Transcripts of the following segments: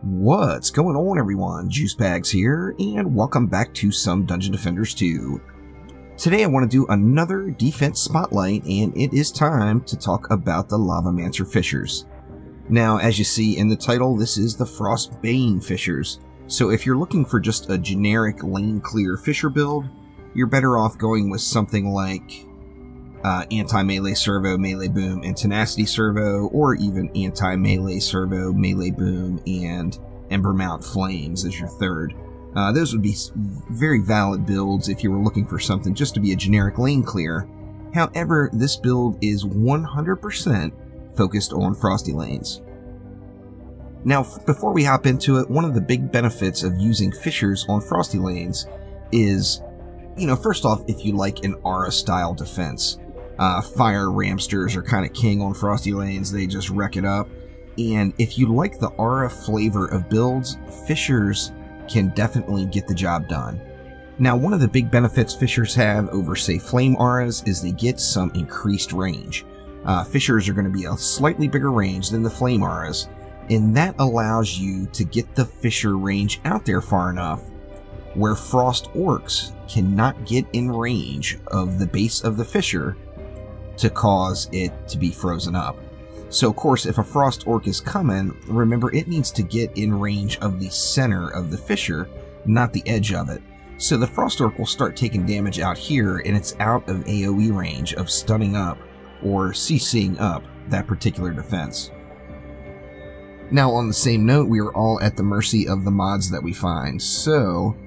What's going on, everyone? Juicebags here, and welcome back to some Dungeon Defenders 2. Today I want to do another defense spotlight, and it is time to talk about the Lavamancer Fissures. Now, as you see in the title, this is the Frostbane Fissures. So if you're looking for just a generic lane clear fissure build, you're better off going with something like anti-melee servo, melee boom, and tenacity servo, or even anti-melee servo, melee boom, and Embermount flames as your third. Those would be very valid builds if you were looking for something just to be a generic lane clear. However, this build is 100% focused on frosty lanes. Now, before we hop into it, one of the big benefits of using fissures on frosty lanes is, first off, if you like an aura style defense. Fire Ramsters are kind of king on frosty lanes, they just wreck it up. And if you like the aura flavor of builds, fissures can definitely get the job done. Now, one of the big benefits fissures have over, say, flame auras is they get some increased range. Fissures are going to be a slightly bigger range than the flame auras, and that allows you to get the fissure range out there far enough where frost orcs cannot get in range of the base of the fissure to cause it to be frozen up. So of course, if a frost orc is coming, remember it needs to get in range of the center of the fissure, not the edge of it. So the frost orc will start taking damage out here, and it's out of AoE range of stunning up or CCing up that particular defense. Now, on the same note, we are all at the mercy of the mods that we find. So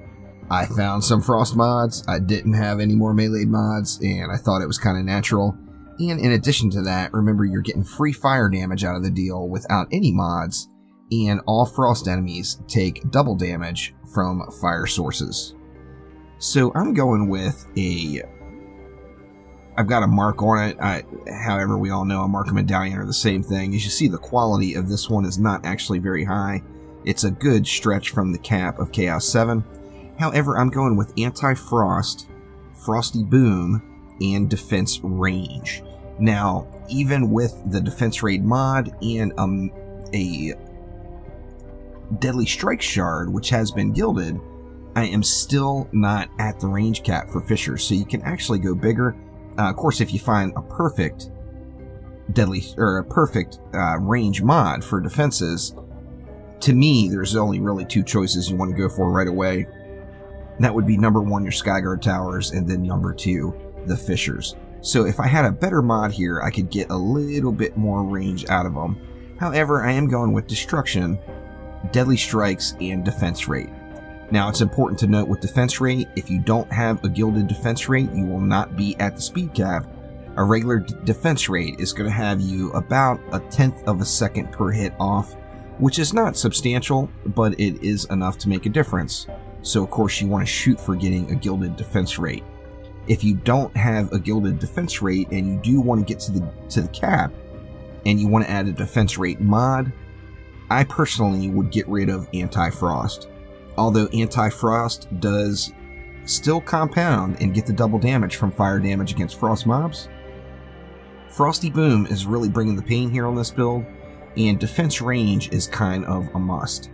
I found some frost mods, I didn't have any more melee mods, and I thought it was kind of natural. And in addition to that, remember you're getting free fire damage out of the deal without any mods, and all frost enemies take double damage from fire sources. So I'm going with I've got a mark on it. However, we all know a mark and medallion are the same thing. As you see, the quality of this one is not actually very high. It's a good stretch from the cap of Chaos 7. However, I'm going with anti-frost, frosty boom, and defense range. Now, even with the defense raid mod and a deadly strike shard, which has been gilded, I am still not at the range cap for fissures, so you can actually go bigger. Of course, if you find a perfect range mod for defenses, to me, there's only really two choices you want to go for right away. That would be number one, your Skyguard towers, and then number two, the fissures. So if I had a better mod here, I could get a little bit more range out of them. However, I am going with destruction, deadly strikes, and defense rate. Now, it's important to note with defense rate, if you don't have a gilded defense rate, you will not be at the speed cap. A regular defense rate is going to have you about 1/10 of a second per hit off, which is not substantial, but it is enough to make a difference. So of course you want to shoot for getting a gilded defense rate. If you don't have a gilded defense rate and you do want to get to the cap and you want to add a defense rate mod, I personally would get rid of anti-frost. Although anti-frost does still compound and get the double damage from fire damage against frost mobs, frosty boom is really bringing the pain here on this build, and defense range is kind of a must.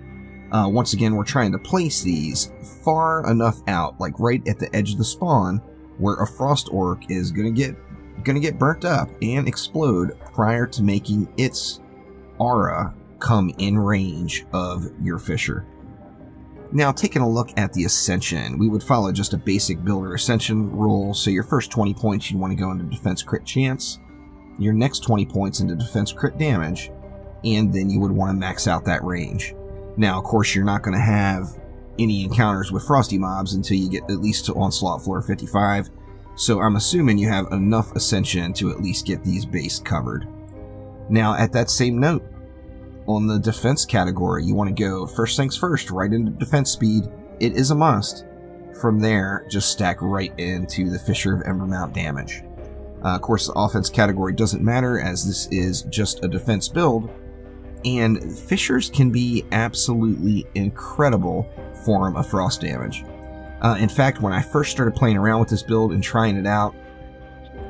Once again, we're trying to place these far enough out, like right at the edge of the spawn, where a frost orc is gonna get burnt up and explode prior to making its aura come in range of your fissure. Now, taking a look at the Ascension, we would follow just a basic builder Ascension rule. So your first 20 points you want to go into defense crit chance, your next 20 points into defense crit damage, and then you would want to max out that range. Now, of course, you're not going to have any encounters with frosty mobs until you get at least to Onslaught floor 55, so I'm assuming you have enough Ascension to at least get these base covered. Now, at that same note, on the defense category, you want to go first things first, right into defense speed. It is a must. From there, just stack right into the Fissure of Embermount damage. Of course, the offense category doesn't matter, as this is just a defense build, and fissures can be absolutely incredible form of frost damage. In fact, when I first started playing around with this build and trying it out,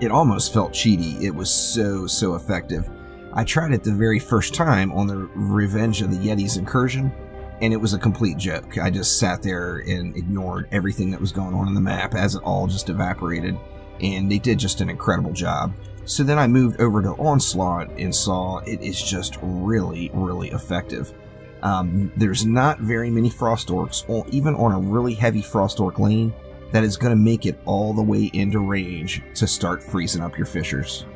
it almost felt cheaty. It was so effective. I tried it the very first time on the Revenge of the Yeti's incursion, and it was a complete joke. I just sat there and ignored everything that was going on in the map as it all just evaporated, and they did just an incredible job. So then I moved over to Onslaught and saw it is just really, really effective. There's not very many Frost Orcs, even on a really heavy Frost Orc lane, that is going to make it all the way into range to start freezing up your Fissures.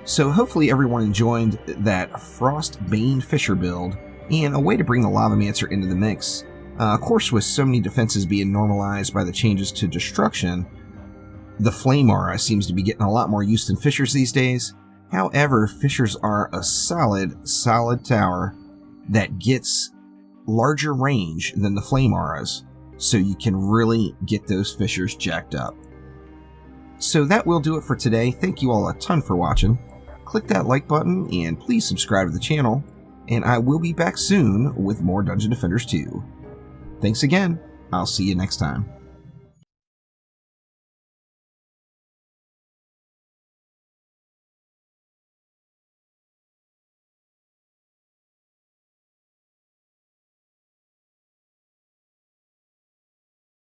So hopefully everyone enjoyed that Frostbane Fissure build, and a way to bring the Lavamancer into the mix. Of course, with so many defenses being normalized by the changes to destruction, the Flame Aura seems to be getting a lot more use than Fissures these days. However, Fissures are a solid tower that gets larger range than the Flame Auras, so you can really get those Fissures jacked up. So that will do it for today. Thank you all a ton for watching. Click that like button and please subscribe to the channel, and I will be back soon with more Dungeon Defenders 2. Thanks again. I'll see you next time.